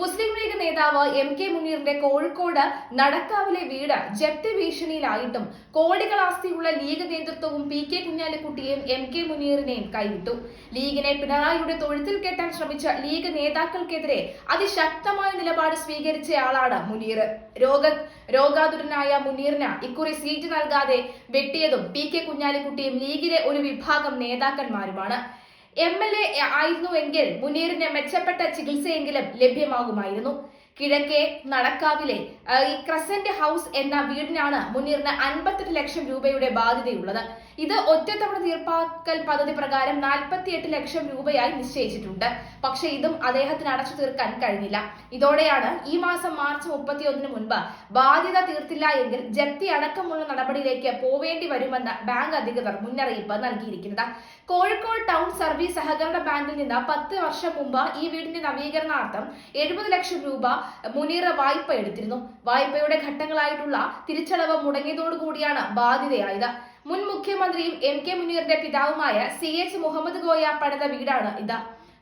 മുസ്ലിം league നേതാവ് MK. മുനീറിന്റെ Kozhikode നടക്കാവിലെ വീട് ജപ്തി ഭീഷണിയിലായിട്ടും കോടികൾ ആസ്തിയുള്ള ലീഗ് നേതൃത്വവും പി.കെ. കുഞ്ഞാലിക്കുട്ടിയെയും എം.കെ. മുനീറിനെയും കൈവിട്ടു. ലീഗിനെ പിണറായിയുടെ തൊഴുത്തിൽ കെട്ടാൻ ശ്രമിച്ച ലീഗ് നേതാക്കൾക്കെതിരെ അതിശക്തമായ നിലപാട് സ്വീകരിച്ചയാളാണ് മുനീർ. രോഗാതുരനായ മുനീറിന് ഇക്കുറി സീറ്റ് നൽകാതെ വെട്ടിയതും പി.കെ. കുഞ്ഞാലിക്കുട്ടിയും ലീഗിലെ ഒരു വിഭാഗം നേതാക്കന്മാരുമാണ്. എം.എൽ.എ. ആയിരുന്നുവെങ്കിൽ മുനീറിന് മെച്ചപ്പെട്ട ചികിത്സയെങ്കിലും ലഭ്യമാകുമായിരുന്നു. കിഴക്കേ നടക്കാവിലെ ഈ ക്രസന്റ് ഹൗസ് എന്ന വീടിനാണ് മുനീറിന് 58 ലക്ഷം രൂപയുടെ ബാധ്യതയുള്ളത്. ഇത് ഒറ്റത്തവണ തീർപ്പാക്കൽ പദ്ധതി പ്രകാരം 48 ലക്ഷം രൂപയായി നിശ്ചയിച്ചിട്ടുണ്ട്. പക്ഷെ ഇതും അദ്ദേഹത്തിന് അടച്ചു തീർക്കാൻ കഴിഞ്ഞില്ല. ഇതോടെയാണ് ഈ മാസം മാർച്ച് 31 മുൻപ് ബാധ്യത തീർത്തില്ല എങ്കിൽ ജപ്തി അടക്കമുള്ള നടപടിയിലേക്ക് പോവേണ്ടി വരുമെന്ന് ബാങ്ക് അധികൃതർ മുന്നറിയിപ്പ് നൽകിയിരിക്കുന്നത്. കോഴിക്കോട് ടൗൺ സർവീസ് സഹകരണ ബാങ്കിൽ നിന്ന് 10 വർഷം മുമ്പ് ഈ വീടിന്റെ നവീകരണാർത്ഥം 70 ലക്ഷം രൂപ മുനീർ വായ്പ എടുത്തിരുന്നു. വായ്പയുടെ ഘട്ടങ്ങളായിട്ടുള്ള തിരിച്ചടവ് മുടങ്ങിയതോടുകൂടിയാണ് ബാധ്യതയായത്. മുൻ മുഖ്യമന്ത്രിയും എം.കെ. മുനീറിന്റെ പിതാവുമായ C.H. മുഹമ്മദ് കോയ പണിത വീടാണ് ഇത്.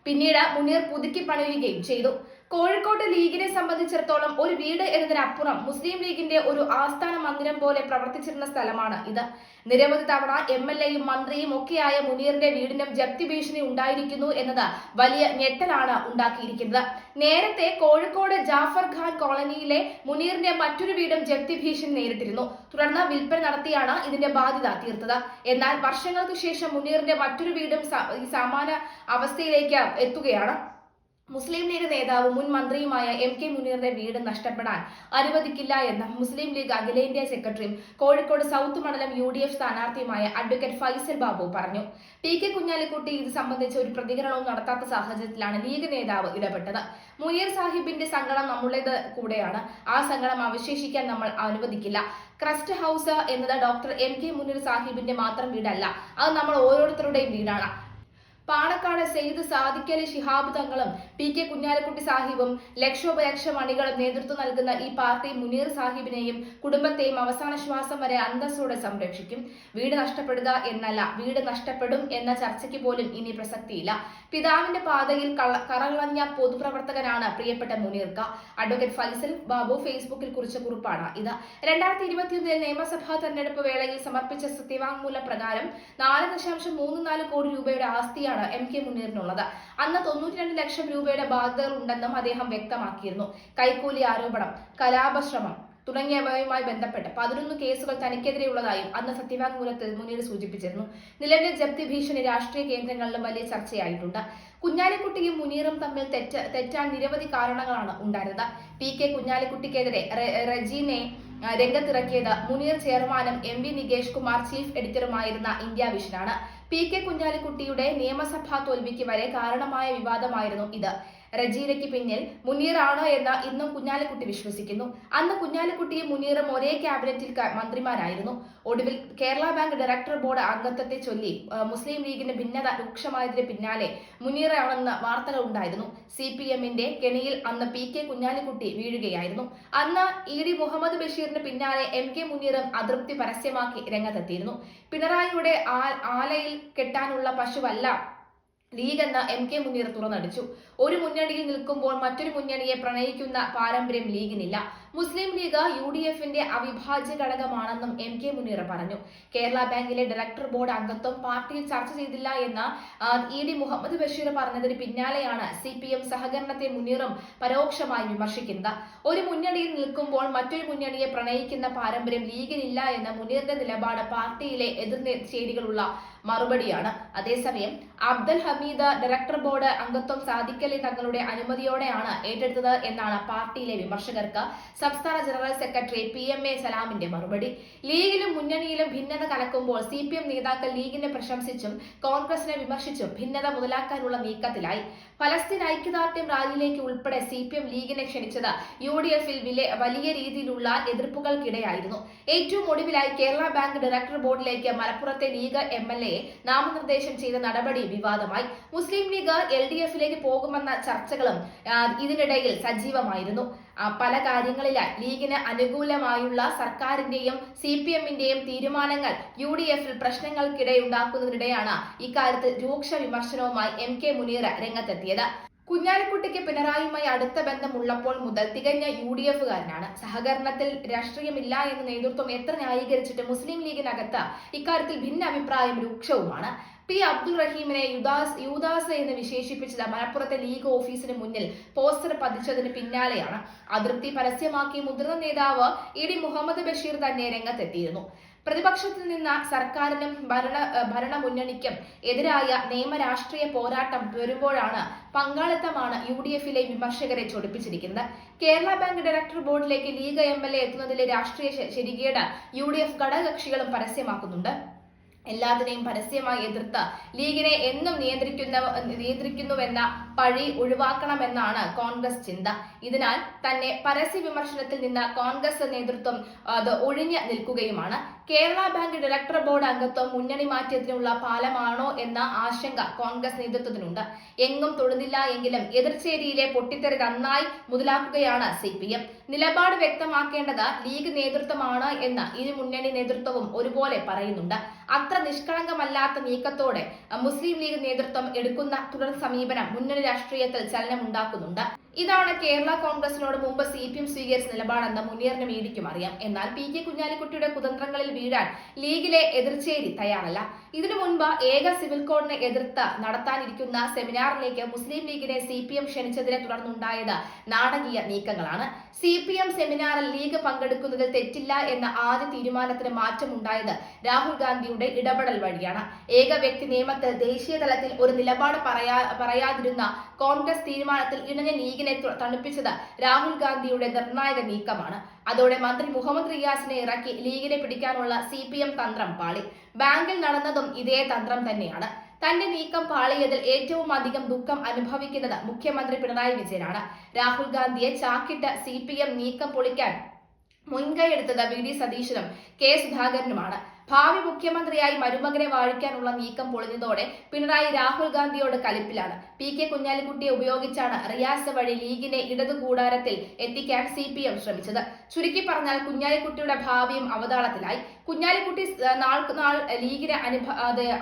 പിന്നീട് മുനീർ പുതുക്കി പണിയുകയും ചെയ്തു. കോഴിക്കോട് ലീഗിനെ സംബന്ധിച്ചിടത്തോളം ഒരു വീട് എന്നതിനപ്പുറം മുസ്ലിം ലീഗിന്റെ ഒരു ആസ്ഥാന മന്ദിരം പോലെ പ്രവർത്തിച്ചിരുന്ന സ്ഥലമാണ് ഇത്. നിരവധി തവണ എം.എൽ.എയും മന്ത്രിയും ഒക്കെയായ മുനീറിന്റെ വീടിനും ജപ്തി ഭീഷണി ഉണ്ടായിരിക്കുന്നു എന്നത് വലിയ ഞെട്ടലാണ് ഉണ്ടാക്കിയിരിക്കുന്നത്. നേരത്തെ കോഴിക്കോട് ജാഫർ ഖാൻ കോളനിയിലെ മുനീറിന്റെ മറ്റൊരു വീടും ജപ്തി ഭീഷണി നേരിട്ടിരുന്നു. തുടർന്ന് വിൽപ്പന നടത്തിയാണ് ഇതിന്റെ ബാധ്യത തീർത്തത്. എന്നാൽ വർഷങ്ങൾക്ക് ശേഷം മുനീറിന്റെ മറ്റൊരു വീടും സമാന അവസ്ഥയിലേക്ക് എത്തുകയാണ്. മുസ്ലിം ലീഗ് നേതാവ് മുൻ മന്ത്രിയുമായ എം.കെ. മുനീറിന്റെ വീട് നഷ്ടപ്പെടാൻ അനുവദിക്കില്ല എന്ന് മുസ്ലിം ലീഗ് അഖിലേന്ത്യാ സെക്രട്ടറിയും കോഴിക്കോട് സൗത്ത് മണ്ഡലം UDF സ്ഥാനാർത്ഥിയുമായ അഡ്വക്കേറ്റ് ഫൈസൽ ബാബു പറഞ്ഞു. പി.കെ. കുഞ്ഞാലിക്കുട്ടി ഇത് സംബന്ധിച്ച് ഒരു പ്രതികരണവും നടത്താത്ത സാഹചര്യത്തിലാണ് ലീഗ് നേതാവ് ഇടപെട്ടത്. മുനീർ സാഹിബിന്റെ സങ്കടം നമ്മുടേത് കൂടെയാണ്. ആ സങ്കടം അവശേഷിക്കാൻ നമ്മൾ അനുവദിക്കില്ല. ക്രസ്റ്റ് ഹൗസ് എന്നത് ഡോക്ടർ എം.കെ. മുനീർ സാഹിബിന്റെ മാത്രം വീടല്ല, അത് നമ്മൾ ഓരോരുത്തരുടെയും വീടാണ്. പാണക്കാട് സെയ്ദ് സാദിഖലി ശിഹാബ് തങ്ങളും പി.കെ. കുഞ്ഞാലിക്കുട്ടി സാഹിബും ലക്ഷോപലക്ഷം അണികളും നേതൃത്വം നൽകുന്ന ഈ പാർട്ടി മുനീർ സാഹിബിനെയും കുടുംബത്തെയും അവസാന ശ്വാസം വരെ അന്തസ്സോടെ സംരക്ഷിക്കും. വീട് നഷ്ടപ്പെടുക എന്നല്ല, വീട് നഷ്ടപ്പെടും എന്ന ചർച്ചയ്ക്ക് പോലും ഇനി പ്രസക്തിയില്ല. പിതാവിന്റെ പാതയിൽ കറകളഞ്ഞ പൊതുപ്രവർത്തകനാണ് പ്രിയപ്പെട്ട മുനീർക്ക. അഡ്വക്കേറ്റ് ഫൈസൽ ബാബു ഫേസ്ബുക്കിൽ കുറിച്ച കുറിപ്പാണ് ഇത്. 2021 നിയമസഭാ തെരഞ്ഞെടുപ്പ് വേളയിൽ സമർപ്പിച്ച സത്യവാങ്മൂലം പ്രകാരം 4.34 കോടി രൂപയുടെ ആസ്തിയാണ് എം.കെ. മുനീറിനുള്ളത്. അന്ന് 92 ലക്ഷം രൂപയുടെ ബാധ്യതകൾ ഉണ്ടെന്നും അദ്ദേഹം വ്യക്തമാക്കിയിരുന്നു. കൈക്കൂലി ആരോപണം, കലാപശ്രമം തുടങ്ങിയവയുമായി ബന്ധപ്പെട്ട് 11 കേസുകൾ തനിക്കെതിരെയുള്ളതായും അന്ന് സത്യവാങ്മൂലത്തിൽ മുനീർ സൂചിപ്പിച്ചിരുന്നു. നിലവിലെ ജപ്തി ഭീഷണി രാഷ്ട്രീയ കേന്ദ്രങ്ങളിലും വലിയ ചർച്ചയായിട്ടുണ്ട്. കുഞ്ഞാലിക്കുട്ടിയും മുനീറും തമ്മിൽ തെറ്റാൻ നിരവധി കാരണങ്ങളാണ് ഉണ്ടായിരുന്നത്. പി.കെ. കുഞ്ഞാലിക്കുട്ടിക്കെതിരെ റജീനെ രംഗത്തിറക്കിയത് മുനീർ ചെയർമാനും M.V. നികേഷ് കുമാർ ചീഫ് എഡിറ്ററുമായിരുന്ന ഇന്ത്യ വിഷനാണ്. പി.കെ. കുഞ്ഞാലിക്കുട്ടിയുടെ നിയമസഭാ തോൽവിക്ക് വരെ കാരണമായ വിവാദമായിരുന്നു ഇത്. റജീനയ്ക്ക് പിന്നിൽ മുനീർ ആണ് എന്ന് ഇന്നും കുഞ്ഞാലിക്കുട്ടി വിശ്വസിക്കുന്നു. അന്ന് കുഞ്ഞാലിക്കുട്ടിയും മുനീറും ഒരേ ക്യാബിനറ്റിൽ മന്ത്രിമാരായിരുന്നു. ഒടുവിൽ കേരള ബാങ്ക് ഡയറക്ടർ ബോർഡ് അംഗത്വത്തെ ചൊല്ലി മുസ്ലിം ലീഗിന് ഭിന്നത രൂക്ഷമായതിന് പിന്നാലെ മുനീർ ആണെന്ന് വാർത്തകൾ ഉണ്ടായിരുന്നു. CPM-ന്റെ കെണിയിൽ അന്ന് പി.കെ. കുഞ്ഞാലിക്കുട്ടി വീഴുകയായിരുന്നു. അന്ന് ED മുഹമ്മദ് ബഷീറിന് പിന്നാലെ എം.കെ. മുനീറും അതൃപ്തി പരസ്യമാക്കി രംഗത്തെത്തിയിരുന്നു. പിണറായിയുടെ ആലയിൽ കെട്ടാനുള്ള പശുവല്ല ലീഗ് എന്ന എം.കെ. മുനീർ തുറന്നടിച്ചു. ഒരു മുന്നണിയിൽ നിൽക്കുമ്പോൾ മറ്റൊരു മുന്നണിയെ പ്രണയിക്കുന്ന പാരമ്പര്യം ലീഗിനില്ല. മുസ്ലിം ലീഗ് UDF-ന്റെ അവിഭാജ്യ ഘടകമാണെന്നും എം.കെ. മുനീർ പറഞ്ഞു. കേരള ബാങ്കിലെ ഡയറക്ടർ ബോർഡ് അംഗത്വം പാർട്ടിയിൽ ചർച്ച ചെയ്തില്ല എന്ന് ED മുഹമ്മദ് ബഷീർ പറഞ്ഞതിന് പിന്നാലെയാണ് CPM സഹകരണത്തെ മുനീറും പരോക്ഷമായി വിമർശിക്കുന്നത്. ഒരു മുന്നണിയിൽ നിൽക്കുമ്പോൾ മറ്റൊരു മുന്നണിയെ പ്രണയിക്കുന്ന പാരമ്പര്യം ലീഗിനില്ല എന്ന മുനീറിന്റെ നിലപാട് പാർട്ടിയിലെ എതിർചേരികളുള്ള മറുപടിയാണ്. അതേസമയം അബ്ദുൽ ഹമീദ് ഡയറക്ടർ ബോർഡ് അംഗത്വം സാദിഖലി തങ്ങളുടെ അനുമതിയോടെയാണ് ഏറ്റെടുത്തത് എന്നാണ് പാർട്ടിയിലെ വിമർശകർക്ക് സംസ്ഥാന ജനറൽ സെക്രട്ടറി PMA സലാമിന്റെ മറുപടി. ലീഗിലും മുന്നണിയിലും ഭിന്നത കലക്കുമ്പോൾ CPM നേതാക്കൾ ലീഗിനെ പ്രശംസിച്ചും കോൺഗ്രസിനെ വിമർശിച്ചും ഭിന്നത മുതലാക്കാനുള്ള നീക്കത്തിലായി. ഫലസ്തീൻ ഐക്യദാർഢ്യം റാലിയിലേക്ക് ഉൾപ്പെടെ CPM ലീഗിനെ ക്ഷണിച്ചത് UDF-ൽ വലിയ രീതിയിലുള്ള എതിർപ്പുകൾക്കിടെയായിരുന്നു. ഏറ്റവും ഒടുവിലായി കേരള ബാങ്ക് ഡയറക്ടർ ബോർഡിലേക്ക് മലപ്പുറത്തെ ലീഗ് MLA നാമനിർദ്ദേശം ചെയ്ത നടപടി വിവാദമായി. മുസ്ലിം ലീഗ് LDF-ലേക്ക് പോകുമെന്ന ചർച്ചകളും ഇതിനിടയിൽ സജീവമായിരുന്നു. പല കാര്യങ്ങളിലായി ലീഗിന് അനുകൂലമായുള്ള സർക്കാരിന്റെയും CPM-ന്റെയും തീരുമാനങ്ങൾ UDF-ൽ പ്രശ്നങ്ങൾക്കിടയുണ്ടാക്കുന്നതിനിടെയാണ് ഇക്കാര്യത്തിൽ രൂക്ഷ വിമർശനവുമായി M.K. മുനീർ രംഗത്തെത്തിയത്. കുഞ്ഞാലിക്കുട്ടിക്ക് പിണറായിയുമായി അടുത്ത ബന്ധമുള്ളപ്പോൾ മുതൽ തികഞ്ഞ UDF-കാരനാണ്. സഹകരണത്തിൽ രാഷ്ട്രീയമില്ല എന്ന് നേതൃത്വം എത്ര ന്യായീകരിച്ചിട്ട് മുസ്ലിം ലീഗിനകത്ത് ഇക്കാര്യത്തിൽ ഭിന്നാഭിപ്രായം രൂക്ഷവുമാണ്. പി. അബ്ദുൾ റഹീമിനെ യൂദാസ് എന്ന് വിശേഷിപ്പിച്ചത് മലപ്പുറത്തെ ലീഗ് ഓഫീസിന് മുന്നിൽ പോസ്റ്റർ പതിച്ചതിന് പിന്നാലെയാണ്. അതൃപ്തി പരസ്യമാക്കി മുതിർന്ന നേതാവ് ED മുഹമ്മദ് ബഷീർ തന്നെ രംഗത്തെത്തിയിരുന്നു. പ്രതിപക്ഷത്തിൽ നിന്ന് സർക്കാരിനും ഭരണമുന്നണിക്കും എതിരായ നിയമരാഷ്ട്രീയ പോരാട്ടം വരുമ്പോഴാണ് പങ്കാളിത്തമാണ് UDF-ലെ വിമർശകരെ ചൊടിപ്പിച്ചിരിക്കുന്നത്. കേരള ബാങ്ക് ഡയറക്ടർ ബോർഡിലേക്ക് ലീഗ് MLA എത്തുന്നതിലെ രാഷ്ട്രീയ ശരികേട് UDF ഘടകകക്ഷികളും പരസ്യമാക്കുന്നുണ്ട്. എല്ലാത്തിനെയും പരസ്യമായി എതിർത്ത് ലീഗിനെ എന്നും നിയന്ത്രിക്കുന്നുവെന്ന പഴി ഒഴിവാക്കണമെന്നാണ് കോൺഗ്രസ് ചിന്ത. ഇതിനാൽ തന്നെ പരസ്യ വിമർശനത്തിൽ നിന്ന് കോൺഗ്രസ് നേതൃത്വം ഒഴിഞ്ഞു നിൽക്കുകയുമാണ്. കേരള ബാങ്ക് ഡയറക്ടർ ബോർഡ് അംഗത്വം മുന്നണി മാറ്റത്തിനുള്ള പാലമാണോ എന്ന ആശങ്ക കോൺഗ്രസ് നേതൃത്വത്തിനുണ്ട്. എങ്ങും തൊടുന്നില്ല എങ്കിലും എതിർചേരിയിലെ പൊട്ടിത്തെറി നന്നായി മുതലാക്കുകയാണ് CPM. നിലപാട് വ്യക്തമാക്കേണ്ടത് ലീഗ് നേതൃത്വമാണ് എന്ന് ഇരു മുന്നണി നേതൃത്വവും ഒരുപോലെ പറയുന്നുണ്ട്. അത്ര നിഷ്കളങ്കമല്ലാത്ത നീക്കത്തോടെ മുസ്ലിം ലീഗ് നേതൃത്വം എടുക്കുന്ന തുടർ സമീപനം മുന്നണി രാഷ്ട്രീയത്തിൽ ചലനമുണ്ടാക്കുന്നുണ്ട്. ഇതാണ് കേരള കോൺഗ്രസിനോട് മുമ്പ് CPM സ്വീകരിച്ച നിലപാടെന്ന് മുനീറിനും EDക്കും അറിയാം. എന്നാൽ PK കുഞ്ഞാലിക്കുട്ടിയുടെ കുതന്ത്രങ്ങളിൽ വീഴാൻ ലീഗിലെ എതിർചേരി തയ്യാറല്ല. ഇതിനു മുൻപ് ഏക സിവിൽ കോഡിനെ എതിർത്ത് നടത്താനിരിക്കുന്ന സെമിനാറിലേക്ക് മുസ്ലിം ലീഗിനെ CPM ക്ഷണിച്ചതിനെ തുടർന്നുണ്ടായത് നാടകീയ നീക്കങ്ങളാണ്. CPM സെമിനാറിൽ ലീഗ് പങ്കെടുക്കുന്നതിൽ തെറ്റില്ല എന്ന ആദ്യ തീരുമാനത്തിന് മാറ്റമുണ്ടായത് രാഹുൽ ഗാന്ധിയുടെ ഇടപെടൽ വഴിയാണ്. ഏക വ്യക്തി നിയമത്തിൽ ദേശീയ തലത്തിൽ ഒരു നിലപാട് പറയാതിരുന്ന കോൺഗ്രസ് തീരുമാനത്തിൽ ഇണഞ്ഞ ലീഗിനെ തണുപ്പിച്ചത് രാഹുൽ ഗാന്ധിയുടെ നിർണായക നീക്കമാണ്. അതോടെ മന്ത്രി മുഹമ്മദ് റിയാസിനെ ഇറക്കി ലീഗിനെ പിടിക്കാനുള്ള CPM തന്ത്രം പാളി. ബാങ്കിൽ നടന്നതും ഇതേ തന്ത്രം തന്നെയാണ്. തന്റെ നീക്കം പാളിയതിൽ ഏറ്റവും അധികം ദുഃഖം അനുഭവിക്കുന്നത് മുഖ്യമന്ത്രി പിണറായി വിജയനാണ്. രാഹുൽ ഗാന്ധിയെ ചാക്കിട്ട് CPM നീക്കം പൊളിക്കാൻ മുൻകൈയെടുത്തത് VD സതീശനും K സുധാകരനുമാണ്. ഭാവി മുഖ്യമന്ത്രിയായി മരുമകനെ വാഴിക്കാനുള്ള നീക്കം പൊളിഞ്ഞതോടെ പിണറായി രാഹുൽ ഗാന്ധിയോട് കലിപ്പിലാണ്. PK കുഞ്ഞാലിക്കുട്ടിയെ ഉപയോഗിച്ചാണ് റിയാസ് വഴി ലീഗിനെ ഇടതു കൂടാരത്തിൽ എത്തിക്കാൻ CPM ശ്രമിച്ചത്. ചുരുക്കി പറഞ്ഞാൽ കുഞ്ഞാലിക്കുട്ടിയുടെ ഭാവിയും അവതാളത്തിലായി. കുഞ്ഞാലിക്കുട്ടി നാൾ ലീഗിന്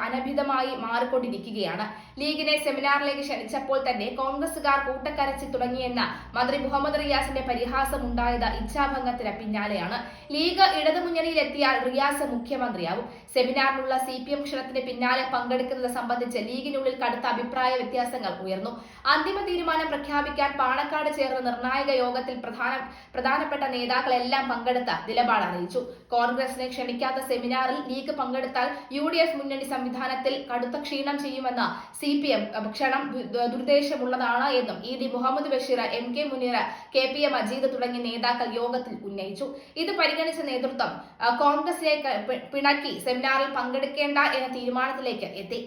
അനഭിതമായി മാറിക്കൊണ്ടിരിക്കുകയാണ്. ലീഗിനെ സെമിനാറിലേക്ക് ക്ഷണിച്ചപ്പോൾ തന്നെ കോൺഗ്രസുകാർ കൂട്ടക്കരച്ച് തുടങ്ങിയെന്ന മന്ത്രി മുഹമ്മദ് റിയാസിന്റെ പരിഹാസം ഉണ്ടായത് ഇച്ഛാഭംഗത്തിന് പിന്നാലെയാണ്. ലീഗ് ഇടതുമുന്നണിയിലെത്തിയാൽ റിയാസ് മുഖ്യമന്ത്രിയാവും. സെമിനാറിനുള്ള CPM ക്ഷണത്തിന് പിന്നാലെ പങ്കെടുക്കുന്നത് സംബന്ധിച്ച് ലീഗിനുള്ളിൽ കടുത്ത അഭിപ്രായ വ്യത്യാസങ്ങൾ ഉയർന്നു. അന്തിമ തീരുമാനം പ്രഖ്യാപിക്കാൻ പാണക്കാട് ചേർന്ന നിർണായക യോഗത്തിൽ പ്രധാനപ്പെട്ട നേതാക്കളെല്ലാം പങ്കെടുത്ത നിലപാട് അറിയിച്ചു. കോൺഗ്രസിനെ ക്ഷണിക്കാത്ത സെമിനാറിൽ ലീഗ് പങ്കെടുത്താൽ UDF മുന്നണി സംവിധാനത്തിൽ കടുത്ത ക്ഷീണം ചെയ്യുമെന്ന CPM ക്ഷണം ദുരുദ്ദേശമുള്ളതാണ് എന്നും ED Muhammad Basheer, MK Muneer, KP Majeed തുടങ്ങിയ നേതാക്കൾ യോഗത്തിൽ ഉന്നയിച്ചു. ഇത് പരിഗണിച്ച നേതൃത്വം കോൺഗ്രസിനെ പിണക്കി സെമിനാറിൽ പങ്കെടുക്കേണ്ട എന്ന തീരുമാനത്തിലേക്ക് എത്തി.